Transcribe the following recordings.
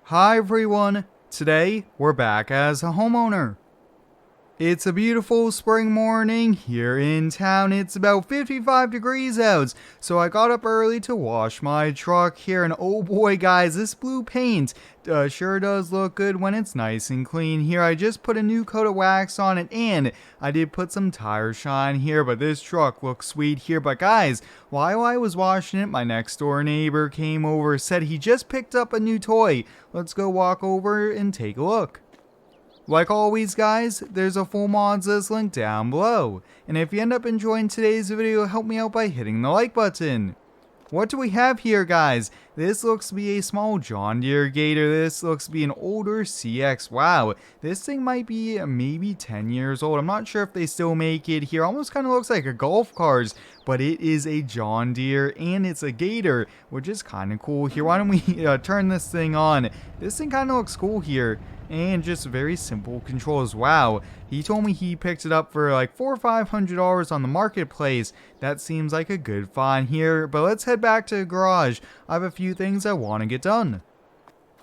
Hi everyone, today we're back as a homeowner. It's a beautiful spring morning here in town. It's about 55 degrees out, so I got up early to wash my truck here, and oh boy guys, this blue paint sure does look good when it's nice and clean here. I just put a new coat of wax on it, and I did put some tire shine here, but this truck looks sweet here. But guys, while I was washing it, my next door neighbor came over, said he just picked up a new toy. Let's go walk over and take a look. Like always guys, there's a full mods list link down below, and if you end up enjoying today's video, help me out by hitting the like button. What do we have here guys? This looks to be a small John Deere Gator. This looks to be an older CX. Wow, this thing might be maybe 10 years old. I'm not sure if they still make it here. Almost kind of looks like a golf cart, but it is a John Deere and it's a Gator, which is kind of cool here. Why don't we turn this thing on? This thing kind of looks cool here. And just very simple controls. Wow, he told me he picked it up for like $400 or $500 on the marketplace. That seems like a good find here, but let's head back to the garage. I have a few things I want to get done.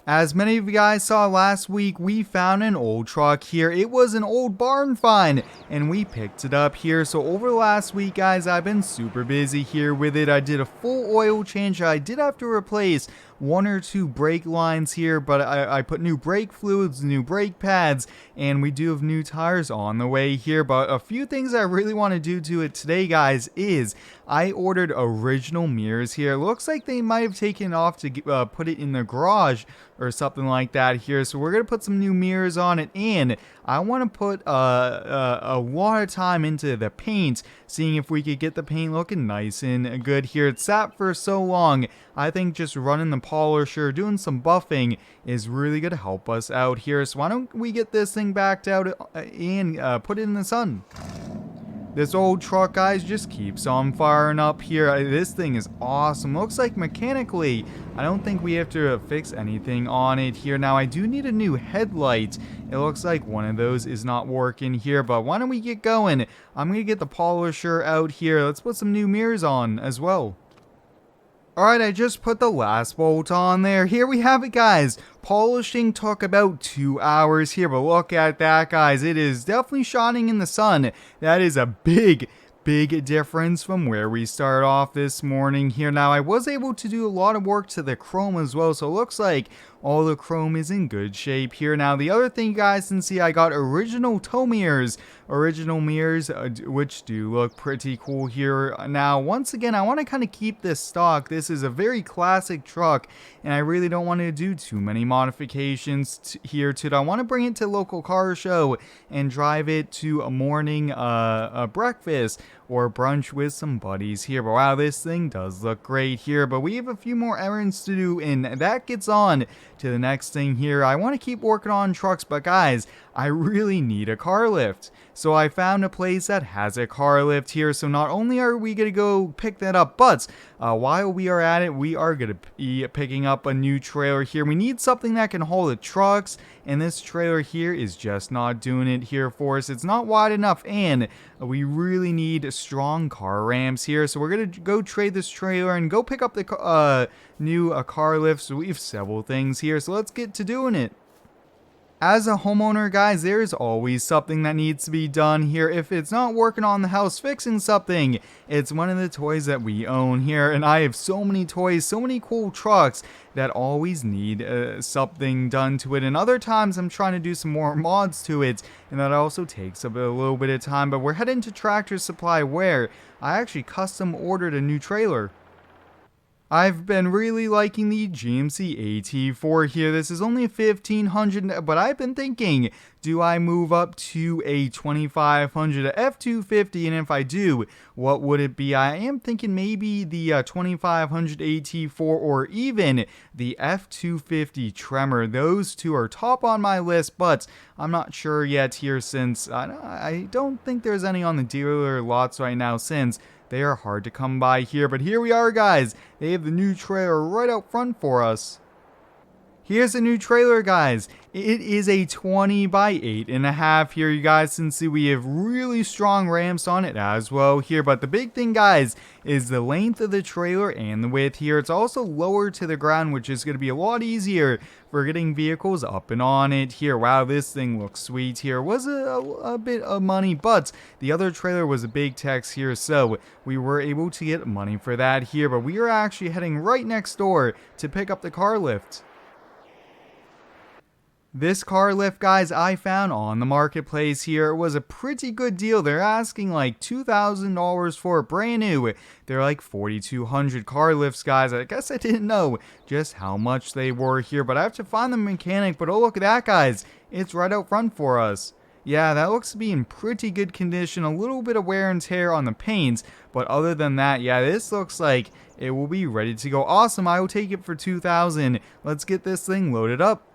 As many of you guys saw last week, we found an old truck here. It was an old barn find, and we picked it up here. So over the last week, guys, I've been super busy here with it. I did a full oil change. I did have to replace one or two brake lines here, but I put new brake fluids, new brake pads, and we do have new tires on the way here. But a few things I really want to do to it today, guys, is I ordered original mirrors here. It looks like they might have taken off to put it in the garage or something like that here. So we're going to put some new mirrors on it, and I want to put a lot of time into the paint, seeing if we could get the paint looking nice and good here. It's sat for so long. I think just running the polisher, doing some buffing is really going to help us out here. So why don't we get this thing backed out and put it in the sun. This old truck, guys, just keeps on firing up here. This thing is awesome. Looks like mechanically, I don't think we have to fix anything on it here. Now, I do need a new headlight. It looks like one of those is not working here, but why don't we get going? I'm going to get the polisher out here. Let's put some new mirrors on as well. Alright, I just put the last bolt on there. Here we have it, guys. Polishing took about 2 hours here, but look at that, guys. It is definitely shining in the sun. That is a big difference from where we started off this morning here. Now, I was able to do a lot of work to the chrome as well, so it looks like all the chrome is in good shape here. Now, the other thing you guys can see, I got original tow mirrors. Original mirrors, which do look pretty cool here. Now, once again, I want to kind of keep this stock. This is a very classic truck, and I really don't want to do too many modifications here to it. I want to bring it to a local car show and drive it to a morning breakfast or brunch with some buddies here. But wow, this thing does look great here. But we have a few more errands to do, and that gets on to the next thing here. I want to keep working on trucks, but guys, I really need a car lift. So I found a place that has a car lift here. So not only are we going to go pick that up, but while we are at it, we are going to be picking up a new trailer here. We need something that can hold the trucks, and this trailer here is just not doing it here for us. It's not wide enough, and we really need strong car ramps here. So we're going to go trade this trailer and go pick up the new car lift. So we have several things here, so let's get to doing it. As a homeowner, guys, there's always something that needs to be done here. If it's not working on the house, fixing something, it's one of the toys that we own here. And I have so many toys, so many cool trucks that always need something done to it. And other times I'm trying to do some more mods to it, and that also takes a little bit of time. But we're heading to Tractor Supply, where I actually custom ordered a new trailer. I've been really liking the GMC AT4 here. This is only $1,500, but I've been thinking, do I move up to a $2,500 F250? And if I do, what would it be? I am thinking maybe the $2,500 AT4 or even the F250 Tremor. Those two are top on my list, but I'm not sure yet here, since I don't think there's any on the dealer lots right now, since they are hard to come by here. But here we are, guys. They have the new trailer right out front for us. Here's a new trailer, guys. It is a 20 by 8.5 here. You guys can see we have really strong ramps on it as well here. But the big thing, guys, is the length of the trailer and the width here. It's also lower to the ground, which is going to be a lot easier for getting vehicles up and on it here. Wow, this thing looks sweet here. It was a bit of money, but the other trailer was a big text here, so we were able to get money for that here. But we are actually heading right next door to pick up the car lift. This car lift, guys, I found on the marketplace here. It was a pretty good deal. They're asking like $2,000 for it brand new. They're like 4,200 car lifts, guys. I guess I didn't know just how much they were here, but I have to find the mechanic. But oh, look at that, guys. It's right out front for us. Yeah, that looks to be in pretty good condition. A little bit of wear and tear on the paints, but other than that, yeah, this looks like it will be ready to go. Awesome. I will take it for $2,000. Let's get this thing loaded up.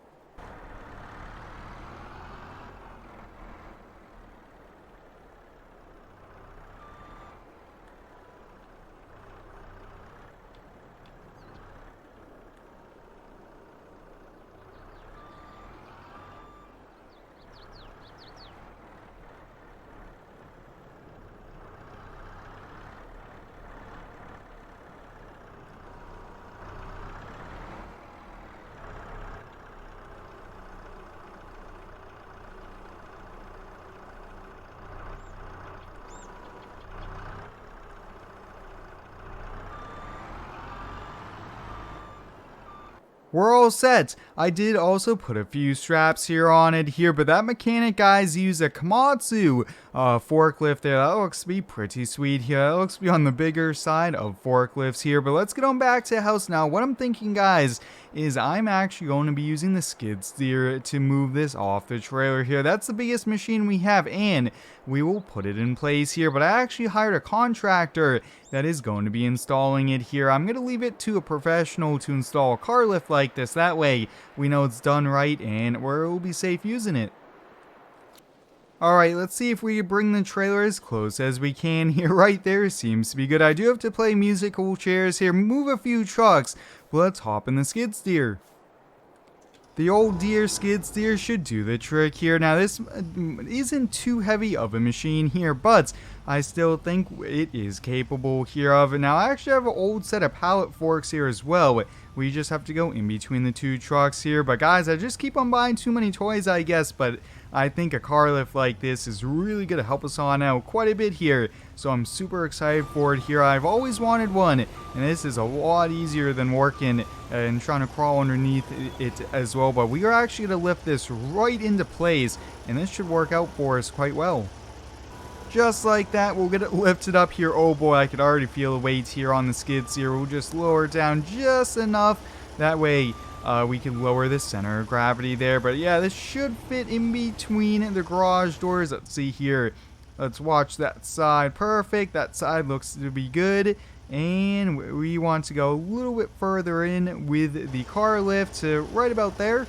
We're all set. I did also put a few straps here on it here, but that mechanic, guys, used a Komatsu forklift there. That looks to be pretty sweet here. That looks to be on the bigger side of forklifts here, but let's get on back to the house now. What I'm thinking, guys, is I'm actually going to be using the skid steer to move this off the trailer here. That's the biggest machine we have, and we will put it in place here, but I actually hired a contractor that is going to be installing it here. I'm going to leave it to a professional to install a car lift like this. That way we know it's done right and we'll be safe using it. Alright, let's see if we can bring the trailer as close as we can here. Right there seems to be good. I do have to play musical chairs here, move a few trucks, but let's hop in the skid steer. The old deer skid steer should do the trick here. Now this isn't too heavy of a machine here, but I still think it is capable here of it. Now I actually have an old set of pallet forks here as well. We just have to go in between the two trucks here. But guys, I just keep on buying too many toys, I guess, but I think a car lift like this is really going to help us on out quite a bit here. So I'm super excited for it here. I've always wanted one, and this is a lot easier than working and trying to crawl underneath it as well. But we are actually going to lift this right into place, and this should work out for us quite well. Just like that, we'll get it lifted up here. Oh boy, I could already feel the weight here on the skids here. We'll just lower it down just enough. That way we can lower the center of gravity there. But yeah, this should fit in between the garage doors. Let's see here. Let's watch that side. Perfect. That side looks to be good. And we want to go a little bit further in with the car lift to right about there.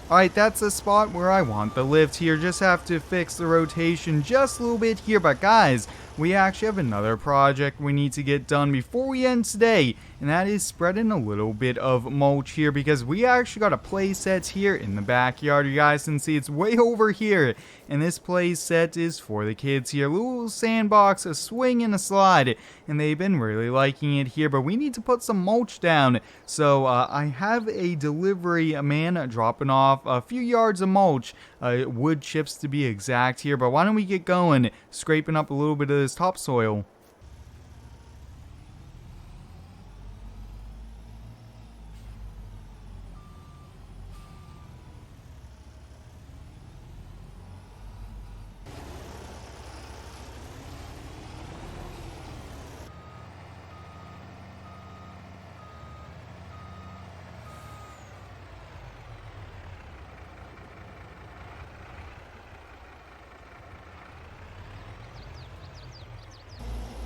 Alright, that's the spot where I want the lift here. Just have to fix the rotation just a little bit here. But guys, we actually have another project we need to get done before we end today, and that is spreading a little bit of mulch here, because we actually got a play set here in the backyard. You guys can see it's way over here, and this play set is for the kids here. A little sandbox, a swing, and a slide, and they've been really liking it here. But we need to put some mulch down, so I have a delivery man dropping off a few yards of mulch, wood chips to be exact here. But why don't we get going, scraping up a little bit of this topsoil.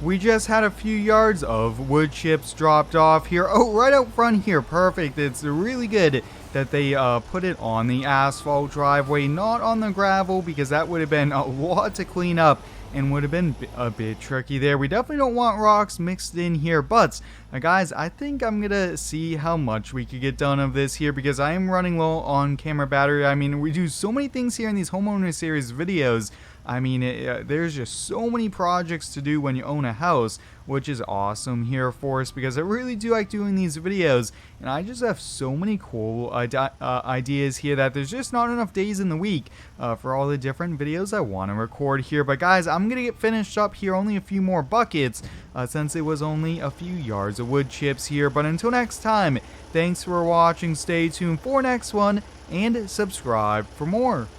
We just had a few yards of wood chips dropped off here. Oh, right out front here. Perfect. It's really good that they put it on the asphalt driveway, not on the gravel, because that would have been a lot to clean up and would have been a bit tricky there. We definitely don't want rocks mixed in here, but guys, I think I'm gonna see how much we could get done of this here, because I am running low on camera battery. I mean, we do so many things here in these homeowner series videos. I mean, there's just so many projects to do when you own a house, which is awesome here for us, because I really do like doing these videos, and I just have so many cool ideas here that there's just not enough days in the week for all the different videos I want to record here. But guys, I'm going to get finished up here, only a few more buckets, since it was only a few yards of wood chips here. But until next time, thanks for watching, stay tuned for next one, and subscribe for more.